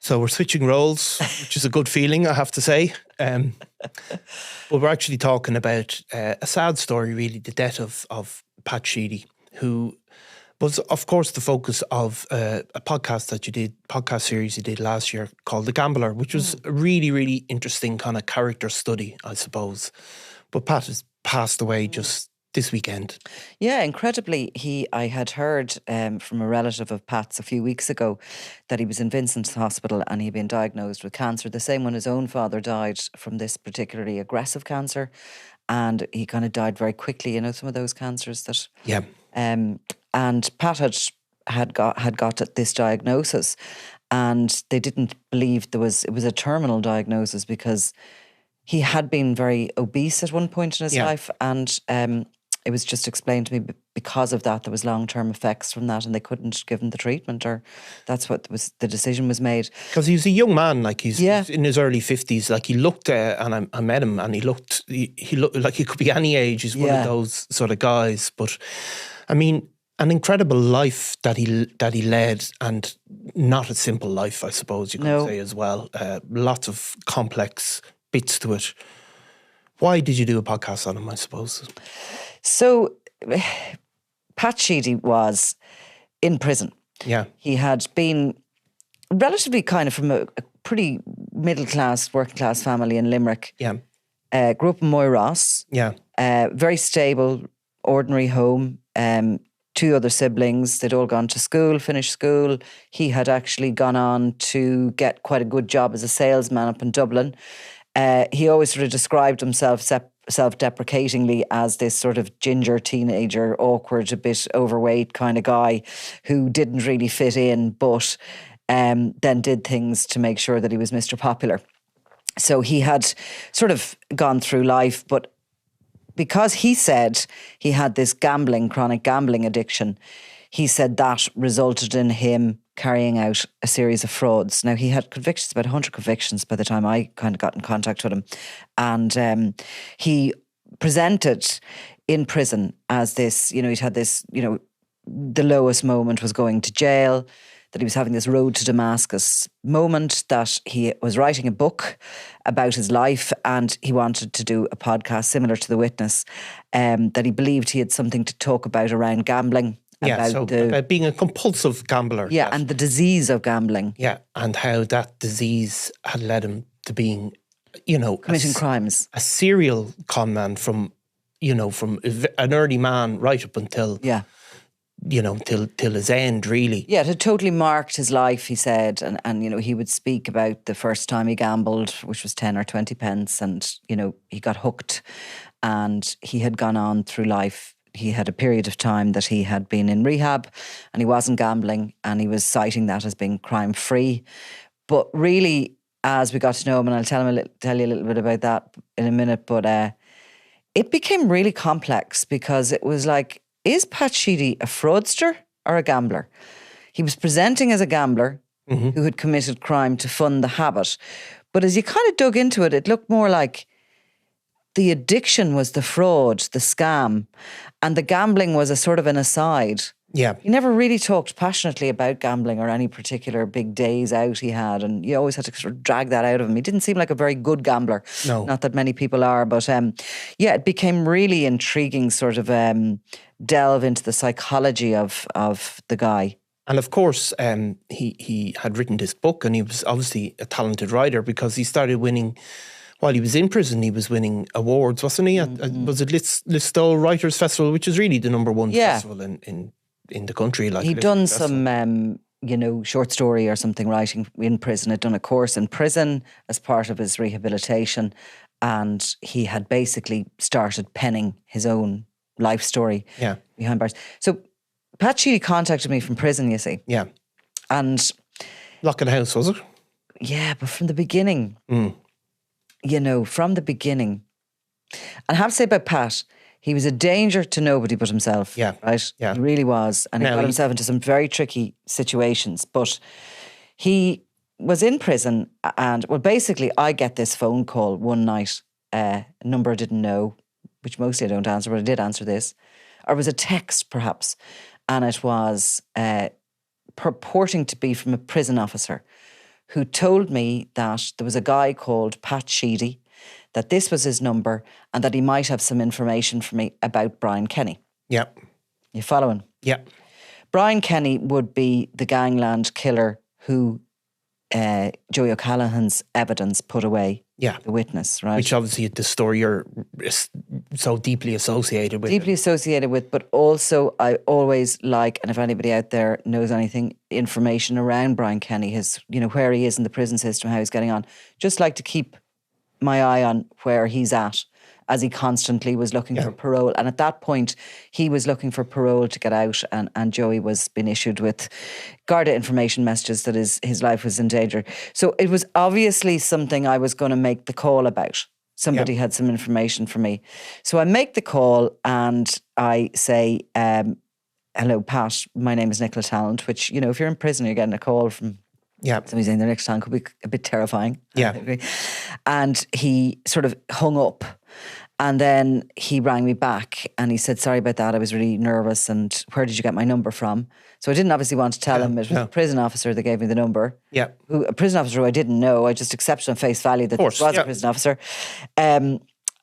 So we're switching roles, which is a good feeling, I have to say. But we're actually talking about a sad story, really, the death of Pat Sheedy, who was, of course, the focus of a podcast series you did last year called The Gambler, which was a really, really interesting kind of character study, I suppose. But Pat has passed away just this weekend. Yeah, incredibly, I had heard from a relative of Pat's a few weeks ago that he was in Vincent's Hospital and he'd been diagnosed with cancer, the same when his own father died from this particularly aggressive cancer, and he kind of died very quickly. You know, some of those cancers that. Yeah. And Pat had got this diagnosis, and they didn't believe it was a terminal diagnosis because he had been very obese at one point in his life, and it was just explained to me because of that there was long-term effects from that, and they couldn't give him the treatment, or that's what the decision was made. Because he was a young man, like he's in his early 50s. Like he looked, and I met him, and he looked like he could be any age. He's one of those sort of guys. But I mean, an incredible life that he led, and not a simple life, I suppose you could say as well. Lots of complex bits to it. Why did you do a podcast on him, I suppose? So, Pat Sheedy was in prison. Yeah. He had been relatively kind of from a pretty middle-class, working-class family in Limerick. Yeah. Grew up in Moyross. Yeah. Very stable, ordinary home. Two other siblings. They'd all gone to school, finished school. He had actually gone on to get quite a good job as a salesman up in Dublin. He always sort of described himself self-deprecatingly as this sort of ginger teenager, awkward, a bit overweight kind of guy who didn't really fit in, but then did things to make sure that he was Mr. Popular. So he had sort of gone through life, but because he said he had this chronic gambling addiction, he said that resulted in him carrying out a series of frauds. Now, he had convictions, about 100 convictions by the time I kind of got in contact with him. And he presented in prison as this, he'd had this, the lowest moment was going to jail, that he was having this road to Damascus moment, that he was writing a book about his life and he wanted to do a podcast similar to The Witness, that he believed he had something to talk about around gambling. About being a compulsive gambler. Yeah, and the disease of gambling. Yeah, and how that disease had led him to being, committing crimes. A serial conman from an early man right up until, till his end, really. Yeah, it had totally marked his life, he said. And he would speak about the first time he gambled, which was 10 or 20 pence. And, he got hooked and he had gone on through life. He had a period of time that he had been in rehab and he wasn't gambling, and he was citing that as being crime-free. But really, as we got to know him, and I'll tell you a little bit about that in a minute, but it became really complex because it was like, is Pat Sheedy a fraudster or a gambler? He was presenting as a gambler who had committed crime to fund the habit. But as you kind of dug into it, it looked more like the addiction was the fraud, the scam, and the gambling was a sort of an aside. Yeah. He never really talked passionately about gambling or any particular big days out he had, and you always had to sort of drag that out of him. He didn't seem like a very good gambler. No. Not that many people are, but it became really intriguing sort of delve into the psychology of the guy. And of course, he had written this book, and he was obviously a talented writer because he started winning. While he was in prison, he was winning awards, wasn't he? Was it Listowel Writers' Festival, which is really the number one festival in the country? Like he'd done some, short story or something writing in prison. Had done a course in prison as part of his rehabilitation, and he had basically started penning his own life story behind bars. So Pat Sheedy contacted me from prison, you see. Yeah. And Lock in the house, was it? Yeah, but from the beginning. From the beginning. And I have to say about Pat, he was a danger to nobody but himself. Yeah. Right? Yeah. He really was. And he got himself into some very tricky situations. But he was in prison and, basically I get this phone call one night, a number I didn't know, which mostly I don't answer, but I did answer this. Or it was a text perhaps. And it was purporting to be from a prison officer who told me that there was a guy called Pat Sheedy, that this was his number and that he might have some information for me about Brian Kenny. Yeah. You following? Yeah. Brian Kenny would be the gangland killer who Joey O'Callaghan's evidence put away. Yeah. The witness, right? Which obviously the story you're so deeply associated with. Deeply associated with, but also I always like, and if anybody out there knows anything, information around Brian Kenny, his, where he is in the prison system, how he's getting on, just like to keep my eye on where he's at, as he constantly was looking for parole. And at that point, he was looking for parole to get out, and Joey was being issued with Garda information messages that his life was in danger. So it was obviously something I was going to make the call about. Somebody had some information for me. So I make the call and I say, hello, Pat, my name is Nicola Tallant, which, if you're in prison, you're getting a call from somebody saying their next time could be a bit terrifying. Yeah. And he sort of hung up. And then he rang me back and he said, sorry about that, I was really nervous, and where did you get my number from? So I didn't obviously want to tell him. It was a prison officer that gave me the number. Yeah. A prison officer who I didn't know. I just accepted on face value that this was a prison officer.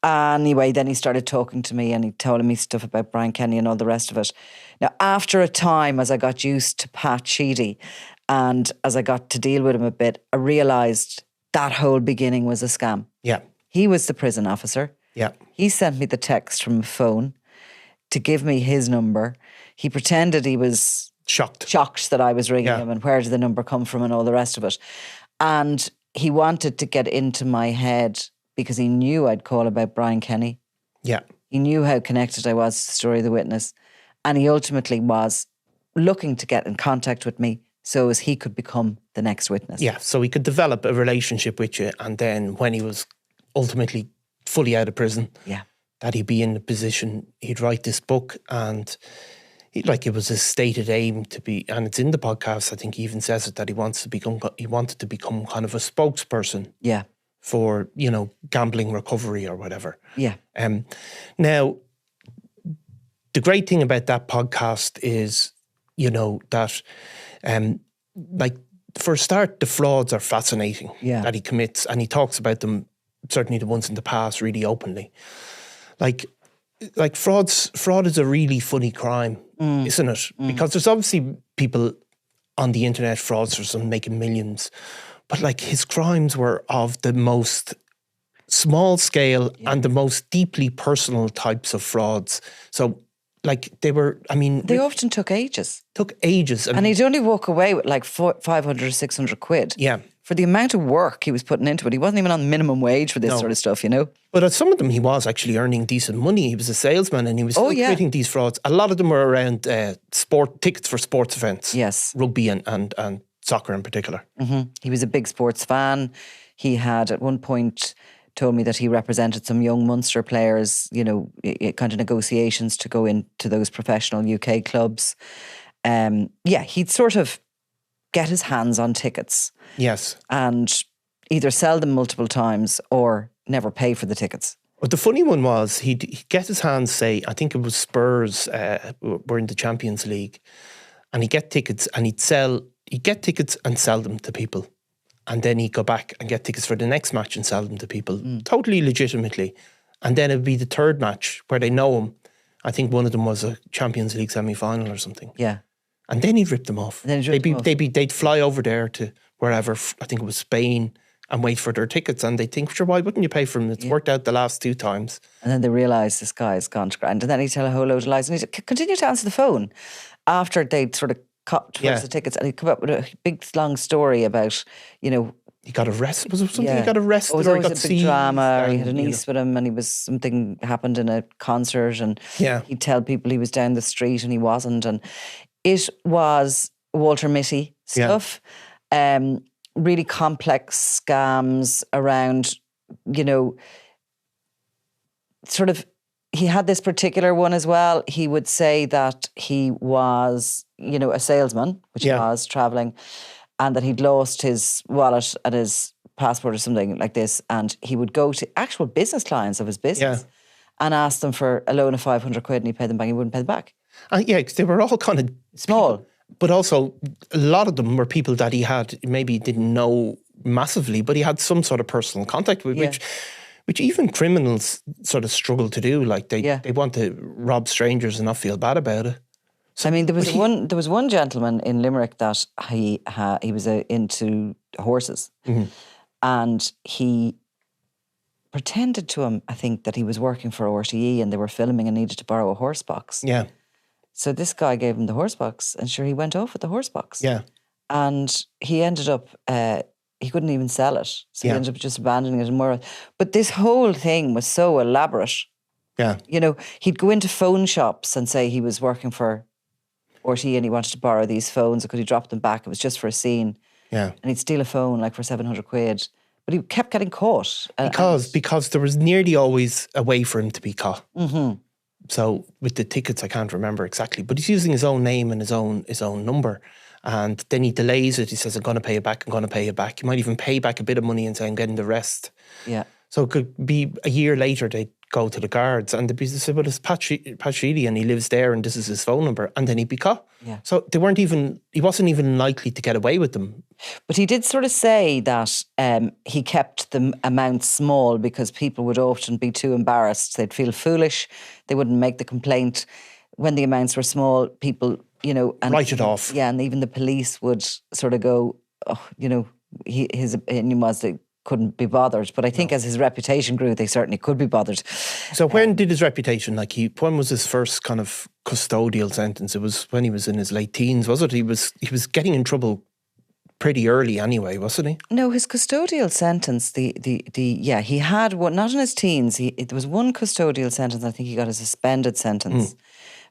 Anyway, then he started talking to me and he told me stuff about Brian Kenny and all the rest of it. Now, after a time, as I got used to Pat Sheedy and as I got to deal with him a bit, I realised that whole beginning was a scam. Yeah. He was the prison officer. Yeah. He sent me the text from a phone to give me his number. He pretended he was shocked that I was ringing him and where did the number come from and all the rest of it. And he wanted to get into my head because he knew I'd call about Brian Kenny. Yeah. He knew how connected I was to the story of the witness. And he ultimately was looking to get in contact with me so as he could become the next witness. Yeah, so he could develop a relationship with you, and then when he was ultimately fully out of prison, that he'd be in the position, he'd write this book, and it was his stated aim to be, and it's in the podcast, I think he even says it, that he wanted to become kind of a spokesperson for, gambling recovery or whatever. Yeah. Now, the great thing about that podcast is, that, for a start, the frauds are fascinating that he commits, and he talks about them, certainly the ones in the past, really openly. Like fraud is a really funny crime, isn't it? Because there's obviously people on the internet, fraudsters, and making millions, but his crimes were of the most small scale and the most deeply personal types of frauds. So they were, they often took ages. And he'd only walk away with 500 or 600 quid. Yeah. For the amount of work he was putting into it. He wasn't even on minimum wage for this sort of stuff, But at some of them, he was actually earning decent money. He was a salesman and he was still committing these frauds. A lot of them were around tickets for sports events. Yes. Rugby and soccer in particular. Mm-hmm. He was a big sports fan. He had, at one point, told me that he represented some young Munster players, kind of negotiations to go into those professional UK clubs. He'd sort of get his hands on tickets. Yes. And either sell them multiple times or never pay for the tickets. But the funny one was he'd get his hands, say, I think it was Spurs were in the Champions League, and he'd get tickets and he'd get tickets and sell them to people. And then he'd go back and get tickets for the next match and sell them to people, totally legitimately. And then it'd be the third match where they know him. I think one of them was a Champions League semi-final or something. Yeah. And then he'd rip them off. They'd fly over there to wherever, I think it was Spain, and wait for their tickets. And they'd think, sure, why wouldn't you pay for them? It's worked out the last 2 times. And then they realise this guy has gone to grand. And then he'd tell a whole load of lies. And he'd continue to answer the phone after they'd sort of cut the tickets. And he'd come up with a big, long story about, He got arrested. Was it something he got arrested? It was always a big drama. He had a niece with him and something happened in a concert and he'd tell people he was down the street and he wasn't. And it was Walter Mitty stuff. Really complex scams around, sort of, he had this particular one as well. He would say that he was, a salesman, which he was, travelling, and that he'd lost his wallet and his passport or something like this. And he would go to actual business clients of his business and ask them for a loan of 500 quid and he'd pay them back. He wouldn't pay them back. Because they were all kind of small. But also, a lot of them were people that he had maybe didn't know massively, but he had some sort of personal contact with, which even criminals sort of struggle to do. Like they want to rob strangers and not feel bad about it. So, I mean, there was one gentleman in Limerick that he was into horses, and he pretended to him, I think, that he was working for RTE and they were filming and needed to borrow a horse box. Yeah. So this guy gave him the horse box, and sure, he went off with the horse box. Yeah. And he ended up, he couldn't even sell it. So he ended up just abandoning it and more. But this whole thing was so elaborate. Yeah. You know, he'd go into phone shops and say he was working for RTE and he wanted to borrow these phones, or could he drop them back? It was just for a scene. Yeah. And he'd steal a phone like for 700 quid. But he kept getting caught. Because there was nearly always a way for him to be caught. Mm-hmm. So with the tickets, I can't remember exactly, but he's using his own name and his own number. And then he delays it. He says, I'm going to pay it back. I'm going to pay it back. He might even pay back a bit of money and say, I'm getting the rest. Yeah. So it could be a year later, they'd go to the guards and they'd say, well, it's Pat Sheedy and he lives there and this is his phone number. And then he'd be caught. Yeah. So he wasn't even likely to get away with them. But he did sort of say that he kept the amount small because people would often be too embarrassed. They'd feel foolish. They wouldn't make the complaint. When the amounts were small, people, you know... And write it off. Yeah, and even the police would sort of go, oh, you know, his opinion was they couldn't be bothered. But I think as his reputation grew, they certainly could be bothered. So when did his reputation, when was his first kind of custodial sentence? It was when he was in his late teens, was it? He was getting in trouble pretty early anyway, wasn't he? No, his custodial sentence, he had one, not in his teens. There was one custodial sentence. I think he got a suspended sentence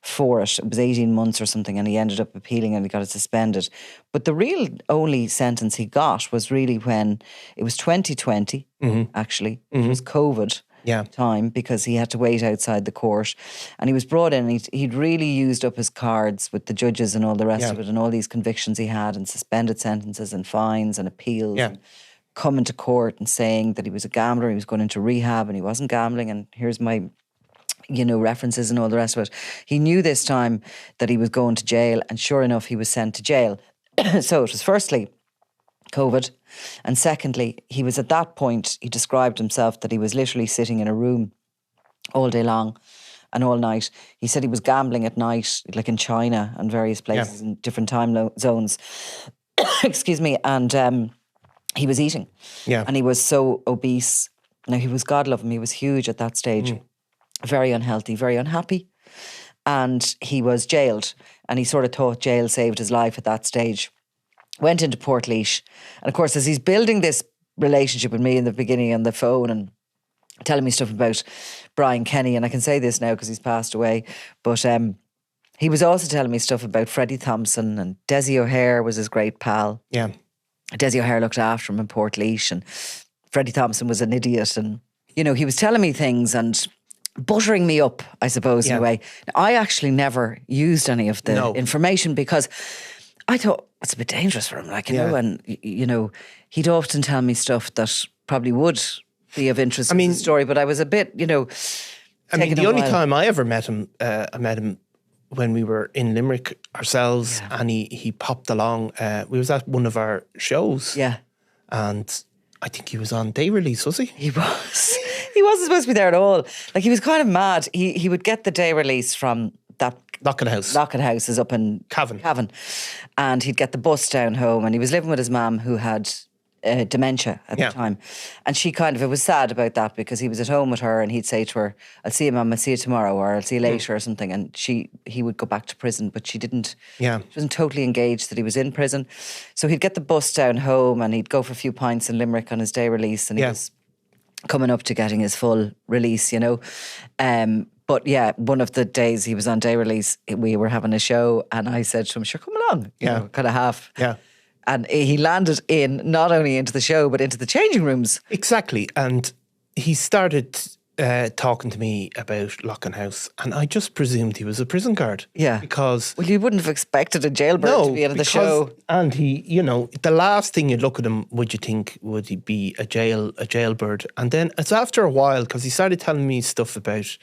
for it. It was 18 months or something, and he ended up appealing and he got it suspended. But the real only sentence he got was really when it was 2020, actually. It was COVID time, because he had to wait outside the court. And he was brought in and he'd really used up his cards with the judges and all the rest of it, and all these convictions he had and suspended sentences and fines and appeals. And coming to court and saying that he was a gambler, he was going into rehab and he wasn't gambling, and here's my... references and all the rest of it. He knew this time that he was going to jail, and sure enough, he was sent to jail. So it was firstly COVID, and secondly, he was at that point, he described himself that he was literally sitting in a room all day long and all night. He said he was gambling at night, like in China and various places in different time zones. Excuse me. And he was eating. Yeah. And he was so obese. Now, he was, God love him, he was huge at that stage. Very unhealthy, very unhappy. And he was jailed. And he sort of thought jail saved his life at that stage. Went into Portlaoise. And of course, as he's building this relationship with me in the beginning on the phone and telling me stuff about Brian Kenny, and I can say this now because he's passed away, but he was also telling me stuff about Freddie Thompson, and Desi O'Hare was his great pal. Yeah. Desi O'Hare looked after him in Portlaoise, and Freddie Thompson was an idiot. And, you know, he was telling me things and buttering me up, I suppose, in a way. Now, I actually never used any of the information because I thought it's a bit dangerous for him, like, you know, and, you know, he'd often tell me stuff that probably would be of interest in the story, but I was a bit, you know, I mean, the only time I ever met him, I met him when we were in Limerick ourselves, and he popped along. We was at one of our shows. Yeah. And I think he was on day release, was he? He was. He wasn't supposed to be there at all. Like, he was kind of mad. He would get the day release from that Lockett House. Lockett House is up in Cavan. And he'd get the bus down home, and he was living with his mum who had dementia at the time. And she kind of, it was sad about that because he was at home with her and he'd say to her, I'll see you, Mum, I'll see you tomorrow, or I'll see you later or something. And he would go back to prison, but she didn't, she wasn't totally engaged that he was in prison. So he'd get the bus down home and he'd go for a few pints in Limerick on his day release, and he was coming up to getting his full release, you know. But yeah, one of the days he was on day release, we were having a show and I said to him, sure, come along, you know, kind of half. Yeah. And he landed in, not only into the show, but into the changing rooms. Exactly. And he started talking to me about Lockett House, and I just presumed he was a prison guard. Yeah. Because... Well, you wouldn't have expected a jailbird to be out of the show. And he, you know, the last thing you'd look at him, would you think, would he be a jailbird? And then it's after a while, because he started telling me stuff about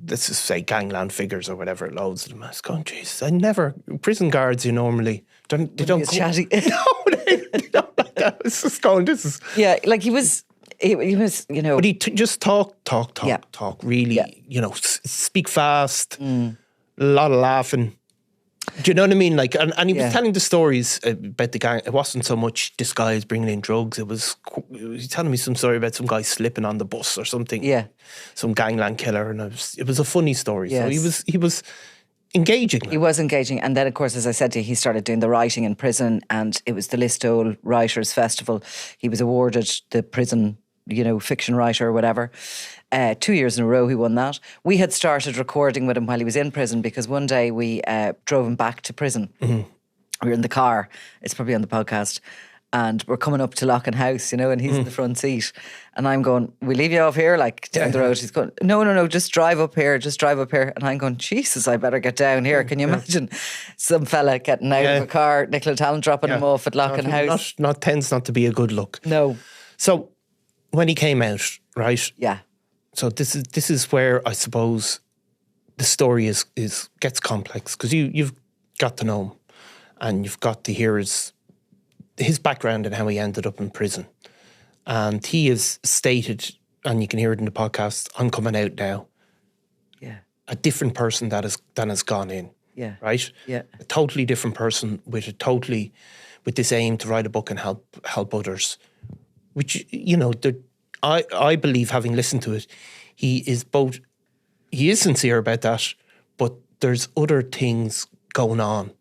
let's just say gangland figures or whatever, loads of them. I was going, Jesus, prison guards, you normally, they don't He's chatty. No, they don't like that. It's just going, this is... Yeah, like he was, you know. But he just talk, really, Yeah. you know, speak fast, a lot of laughing. Do you know what I mean? Like, and he was telling the stories about the gang. It wasn't so much this guy is bringing in drugs. He was telling me some story about some guy slipping on the bus or something. Yeah. Some gangland killer, and it was a funny story. Yes. So he was engaging. He was engaging. And then, of course, as I said to you, he started doing the writing in prison, and it was the Listowel Writers' Festival. He was awarded the prison, you know, fiction writer or whatever. 2 years in a row he won that. We had started recording with him while he was in prison, because one day we drove him back to prison. We were in the car. It's probably on the podcast. And we're coming up to Loughlin House, you know, and he's in the front seat. And I'm going, we leave you off here, like, down the road. He's going, no, just drive up here. And I'm going, Jesus, I better get down here. Can you imagine some fella getting out of a car, Nicola Tallant dropping him off at Loughlin House? Tends not to be a good look. No. So when he came out, right? Yeah. So this is where I suppose the story gets complex, because you've got to know him and you've got to hear his background and how he ended up in prison. And he has stated, and you can hear it in the podcast, I'm coming out now. Yeah. A different person than has gone in. Yeah. Right? Yeah. A totally different person with this aim to write a book and help others. Which, you know, I believe, having listened to it, he is sincere about that, but there's other things going on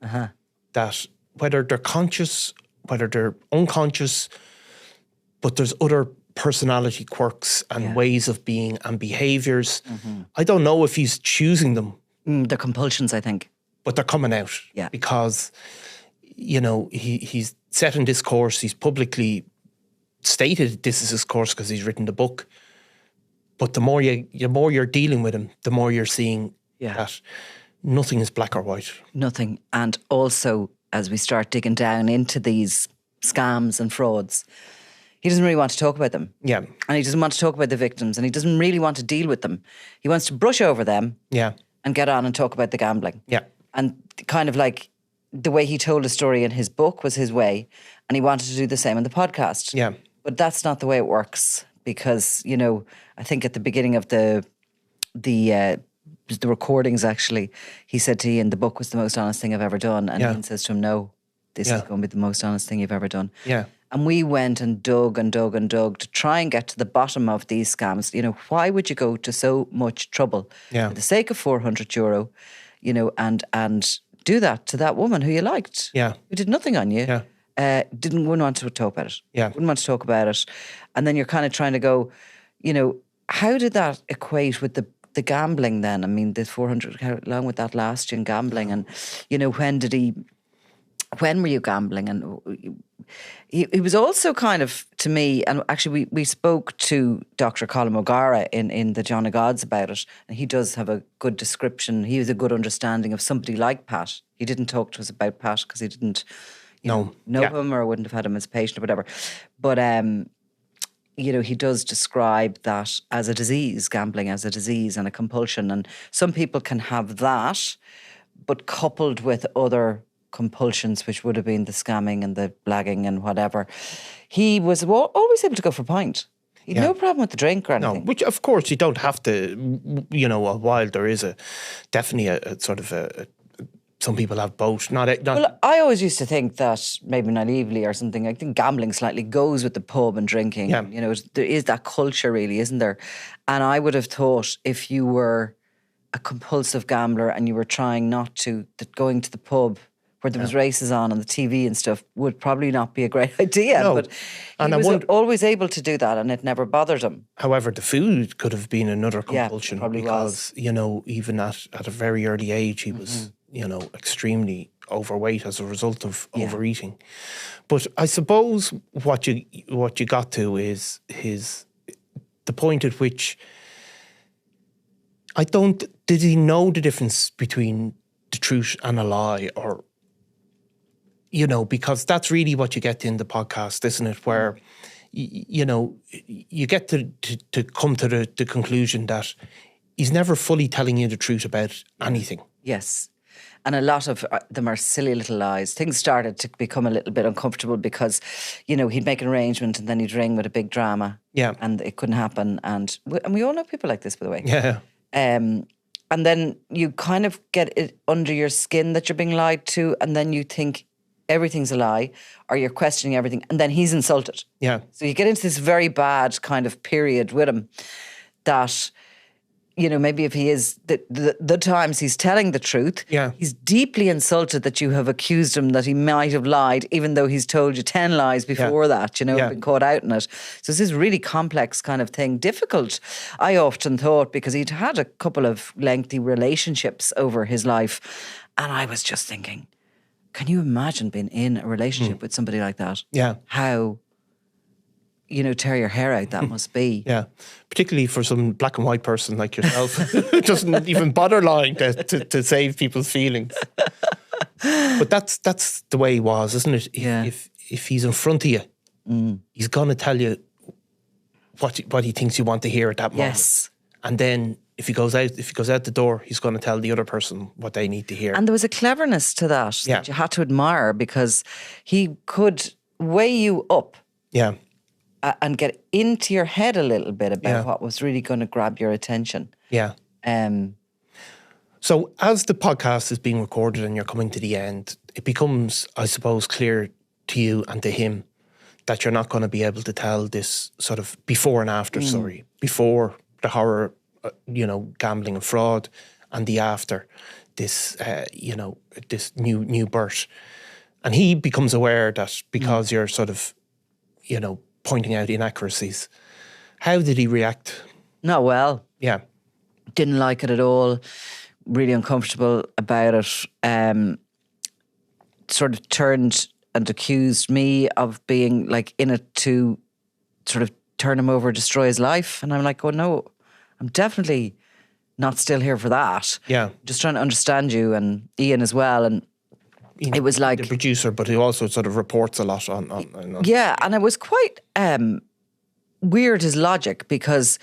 that, whether they're conscious, whether they're unconscious, but there's other personality quirks and ways of being and behaviours. I don't know if he's choosing them. They're compulsions, I think. But they're coming out. Yeah. Because, you know, he's setting this course, he's publicly stated this is his course because he's written the book. But the more you're dealing with him, the more you're seeing that nothing is black or white. Nothing. And also, as we start digging down into these scams and frauds, he doesn't really want to talk about them. Yeah. And he doesn't want to talk about the victims, and he doesn't really want to deal with them. He wants to brush over them and get on and talk about the gambling. Yeah. And kind of like the way he told a story in his book was his way, and he wanted to do the same in the podcast. Yeah. But that's not the way it works, because, you know, I think at the beginning of the recordings, actually, he said to Ian, the book was the most honest thing I've ever done. And Ian says to him, no, this is going to be the most honest thing you've ever done. Yeah. And we went and dug to try and get to the bottom of these scams. You know, why would you go to so much trouble for the sake of €400, you know, and do that to that woman who you liked, who did nothing on you, wouldn't want to talk about it. Wouldn't want to talk about it. And then you're kind of trying to go, you know, how did that equate with the gambling then? I mean, the 400, how long would that last you in gambling? And, you know, when were you gambling? And he was also kind of, to me, and actually we spoke to Dr. Colin O'Gara in the John of Gods about it, and he does have a good description. He has a good understanding of somebody like Pat. He didn't talk to us about Pat because he didn't know him or wouldn't have had him as a patient or whatever. But, you know, he does describe that as a disease, gambling as a disease and a compulsion. And some people can have that, but coupled with other compulsions, which would have been the scamming and the blagging and whatever. He was always able to go for a pint. He had no problem with the drink or anything. No, which of course you don't have to, you know, while there is definitely a sort of some people have both. Well, I always used to think that, maybe naively or something, I think gambling slightly goes with the pub and drinking. Yeah. You know, there is that culture really, isn't there? And I would have thought if you were a compulsive gambler and you were trying not to, that going to the pub where there was races on the TV and stuff would probably not be a great idea. No. But he was always able to do that and it never bothered him. However, the food could have been another compulsion, probably because, you know, even at a very early age, he was, you know, extremely overweight as a result of overeating. But I suppose what you got to is the point at which did he know the difference between the truth and a lie, or, you know, because that's really what you get in the podcast, isn't it? Where, you know, you get to come to the conclusion that he's never fully telling you the truth about anything. Yes. And a lot of them are silly little lies. Things started to become a little bit uncomfortable because, you know, he'd make an arrangement and then he'd ring with a big drama. Yeah. And it couldn't happen. And we all know people like this, by the way. Yeah. And then you kind of get it under your skin that you're being lied to, and then you think everything's a lie, or you're questioning everything, and then he's insulted. Yeah. So you get into this very bad kind of period with him that, you know, maybe if he is, the times he's telling the truth, Yeah. he's deeply insulted that you have accused him that he might have lied, even though he's told you 10 lies before that, you know, been caught out in it. So it's this really complex kind of thing, difficult, I often thought, because he'd had a couple of lengthy relationships over his life. And I was just thinking, can you imagine being in a relationship with somebody like that? Yeah. How, you know, tear your hair out that must be. Yeah. Particularly for some black and white person like yourself who doesn't even bother lying to save people's feelings. But that's the way he was, isn't it? If he's in front of you, he's going to tell you what he thinks you want to hear at that moment. Yes. And then if he goes out the door, he's going to tell the other person what they need to hear. And there was a cleverness to that you had to admire, because he could weigh you up. Yeah. And get into your head a little bit about what was really going to grab your attention. Yeah. So as the podcast is being recorded and you're coming to the end, it becomes, I suppose, clear to you and to him that you're not going to be able to tell this sort of before and after story, before the horror, gambling and fraud, and the after, this, this new birth. And he becomes aware that because you're sort of, pointing out inaccuracies. How did he react? Not well. Yeah. Didn't like it at all. Really uncomfortable about it. Sort of turned and accused me of being like in it to sort of turn him over, destroy his life. And I'm like, oh no, I'm definitely not still here for that. Yeah. Just trying to understand you, and Ian as well. And it was like the producer, but he also sort of reports a lot on. Yeah, and it was quite weird, his logic, because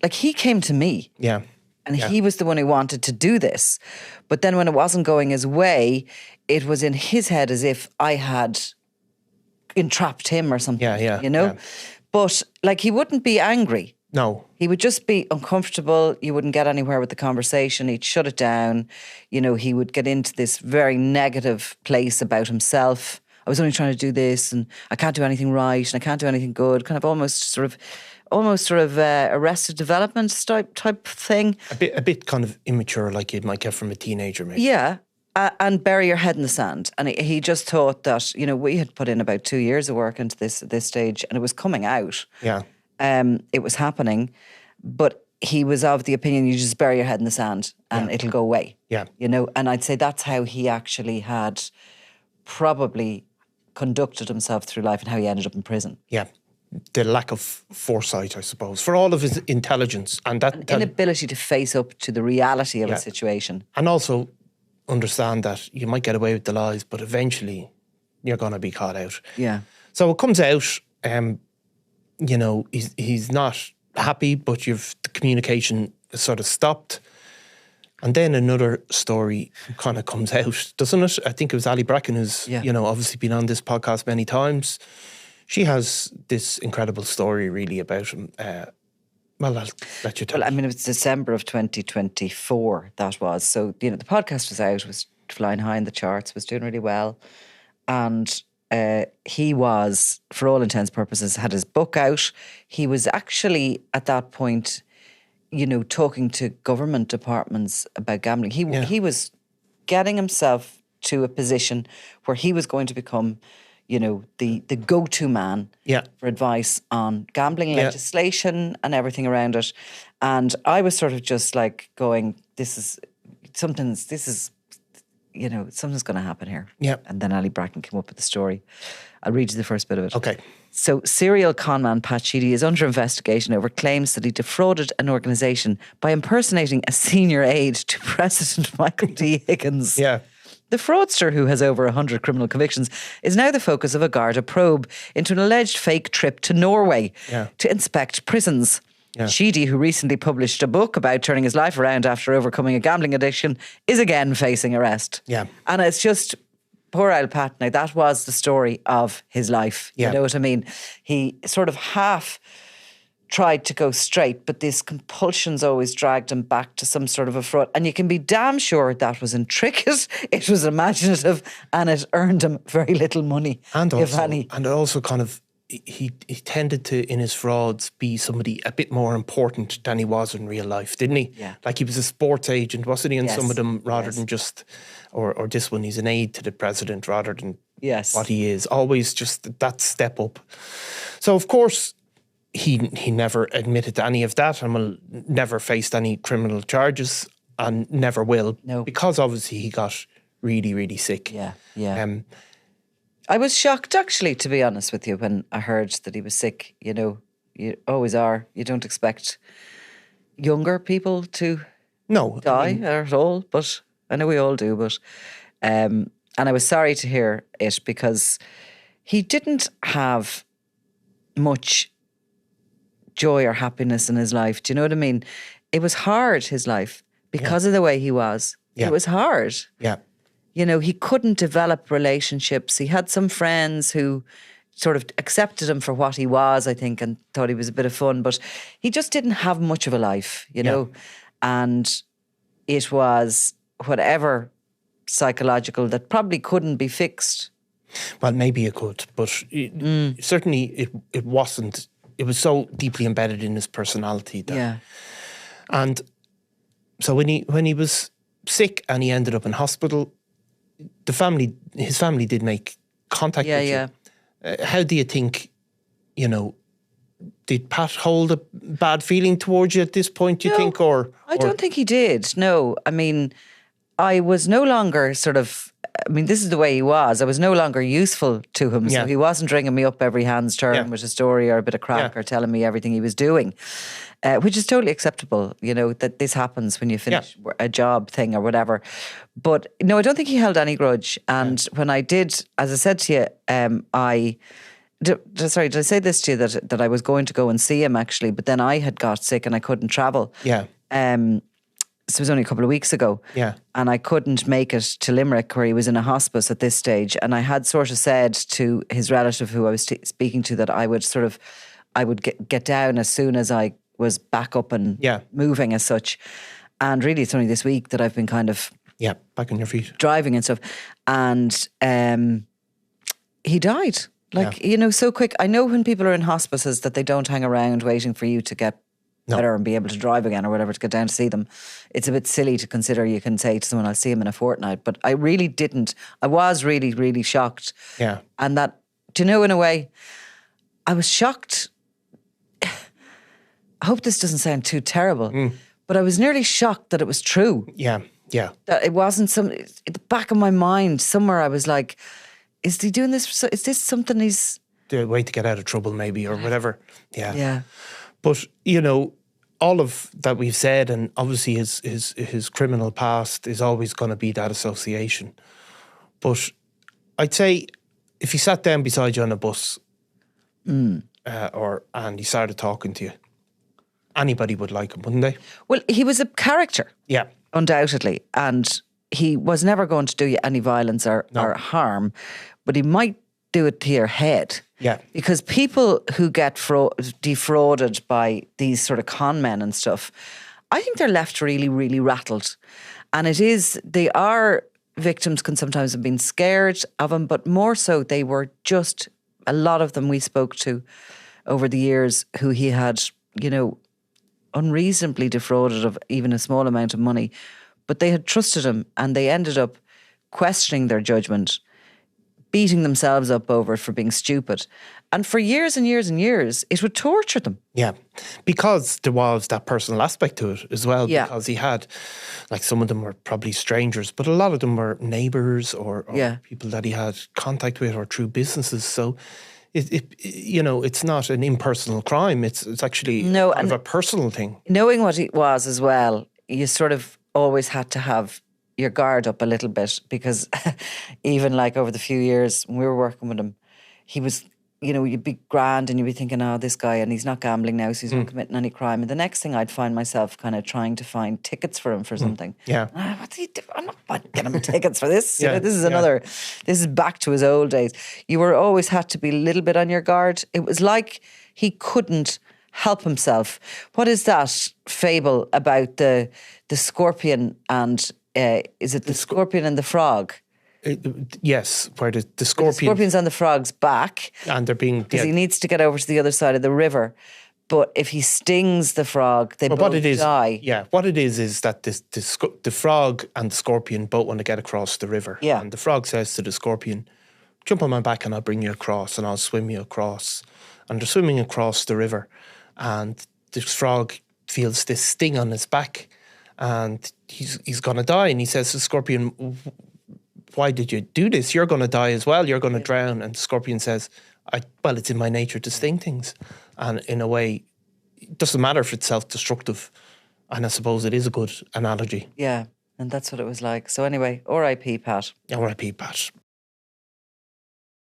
like he came to me. Yeah. And he was the one who wanted to do this. But then when it wasn't going his way, it was in his head as if I had entrapped him or something. Yeah. Yeah. But like he wouldn't be angry. No. He would just be uncomfortable. You wouldn't get anywhere with the conversation. He'd shut it down. He would get into this very negative place about himself. I was only trying to do this, and I can't do anything right, and I can't do anything good. Kind of almost sort of arrested development type thing. A bit kind of immature, like you might get from a teenager, maybe. Yeah. And bury your head in the sand. And he just thought that, we had put in about 2 years of work into this at this stage, and it was coming out. Yeah. It was happening, but he was of the opinion you just bury your head in the sand and it'll go away. Yeah. And I'd say that's how he actually had probably conducted himself through life, and how he ended up in prison. Yeah. The lack of foresight, I suppose, for all of his intelligence and that inability to face up to the reality of a situation. And also understand that you might get away with the lies, but eventually you're going to be caught out. Yeah. So it comes out, he's not happy, but the communication is sort of stopped. And then another story kind of comes out, doesn't it? I think it was Ali Bracken, who's, obviously been on this podcast many times. She has this incredible story really about him. I'll let you tell. Well, I mean, it was December of 2024, that was. So, the podcast was out, was flying high in the charts, was doing really well. And he was, for all intents and purposes, had his book out. He was actually, at that point, talking to government departments about gambling. He was getting himself to a position where he was going to become, the go-to man for advice on gambling legislation and everything around it. And I was sort of just like going, something's going to happen here. Yeah. And then Ali Bracken came up with the story. I'll read you the first bit of it. Okay. So, serial conman Pat Sheedy is under investigation over claims that he defrauded an organisation by impersonating a senior aide to President Michael D. Higgins. Yeah. The fraudster, who has over 100 criminal convictions, is now the focus of a Garda probe into an alleged fake trip to Norway to inspect prisons. Sheedy, who recently published a book about turning his life around after overcoming a gambling addiction, is again facing arrest. Yeah. And it's just, poor old Pat, now that was the story of his life. Yeah. You know what I mean? He sort of half tried to go straight, but these compulsions always dragged him back to some sort of a fraud. And you can be damn sure that was intricate, it was imaginative, and it earned him very little money, And if also, any. and also kind of, he tended to, in his frauds, be somebody a bit more important than he was in real life, didn't he? Yeah. Like he was a sports agent, wasn't he, in Yes. some of them, rather Yes. than just, or this one, he's an aide to the president rather than Yes. what he is. Always just that step up. So, of course, he never admitted to any of that and will never faced any criminal charges and never will. No. Because obviously he got really, really sick. Yeah, yeah. Um, I was shocked, actually, to be honest with you, when I heard that he was sick. You know, you always are. You don't expect younger people to no. die at all, but I know we all do. But and I was sorry to hear it, because he didn't have much joy or happiness in his life. Do you know what I mean? It was hard, his life, because of the way he was. Yeah. It was hard. Yeah. You know, he couldn't develop relationships. He had some friends who sort of accepted him for what he was, I think, and thought he was a bit of fun, but he just didn't have much of a life, you know. And it was whatever psychological that probably couldn't be fixed. Well, maybe it could, but certainly it wasn't. It was so deeply embedded in his personality that, Yeah. and so when he was sick and he ended up in hospital, his family did make contact with you. How do you think, you know, did Pat hold a bad feeling towards you at this point, do you think? I don't think he did, no. I mean, I was no longer this is the way he was. I was no longer useful to him. Yeah. So he wasn't ringing me up every hand's turn with a story or a bit of crack or telling me everything he was doing, which is totally acceptable, you know, that this happens when you finish a job thing or whatever. But no, I don't think he held any grudge. And when I did, as I said to you, sorry, did I say this to you, that I was going to go and see him actually, but then I had got sick and I couldn't travel. Yeah. So it was only a couple of weeks ago. Yeah. And I couldn't make it to Limerick, where he was in a hospice at this stage. And I had sort of said to his relative who I was speaking to that I would get down as soon as I was back up and moving as such. And really it's only this week that I've been kind of back on your feet, driving and stuff. And he died. You know, so quick. I know when people are in hospices that they don't hang around waiting for you to get better and be able to drive again or whatever, to get down to see them. It's a bit silly to consider you can say to someone, I'll see him in a fortnight. But I really didn't. I was really, really shocked. Yeah. And that, do you know, in a way, I was shocked. I hope this doesn't sound too terrible, but I was nearly shocked that it was true. Yeah. Yeah. That it wasn't in the back of my mind, somewhere I was like, is he doing this? Is this something he's... The way to get out of trouble maybe, or whatever. Yeah. Yeah. But, you know, all of that we've said, and obviously his criminal past is always going to be that association. But I'd say if he sat down beside you on a bus and he started talking to you, anybody would like him, wouldn't they? Well, he was a character. Yeah. Undoubtedly. And he was never going to do you any violence or harm, but he might do it to your head. Yeah. Because people who get defrauded by these sort of con men and stuff, I think they're left really, really rattled. And victims can sometimes have been scared of him, but more so they were just, a lot of them we spoke to over the years who he had, you know, unreasonably defrauded of even a small amount of money, but they had trusted him and they ended up questioning their judgment, beating themselves up over it for being stupid. And for years and years and years, it would torture them. Yeah, because there was that personal aspect to it as well. Yeah. Because he had, like, some of them were probably strangers, but a lot of them were neighbours or people that he had contact with or through businesses. So it you know, it's not an impersonal crime. It's actually kind of a personal thing. Knowing what he was as well, you sort of always had to have your guard up a little bit, because even like over the few years when we were working with him, he was you know, you'd be grand and you'd be thinking, oh, this guy, and he's not gambling now, so he's not committing any crime. And the next thing I'd find myself kind of trying to find tickets for him for something. Yeah. What's he doing? I'm not getting him tickets for this. Yeah, You know, this is back to his old days. You were always had to be a little bit on your guard. It was like he couldn't help himself. What is that fable about the scorpion and, is it the scorpion and the frog? Yes, where the The scorpion scorpion's on the frog's back and they're being because he needs to get over to the other side of the river. But if he stings the frog, they both die. Yeah, what it is that the frog and the scorpion both want to get across the river. Yeah. And the frog says to the scorpion, jump on my back and I'll bring you across and I'll swim you across. And they're swimming across the river and the frog feels this sting on his back and he's going to die. And he says to the scorpion, why did you do this? You're going to die as well. You're going to drown. And the scorpion says, well, it's in my nature to sting things. And in a way, it doesn't matter if it's self-destructive. And I suppose it is a good analogy. Yeah, and that's what it was like. So anyway, R.I.P. Pat. R.I.P. Pat.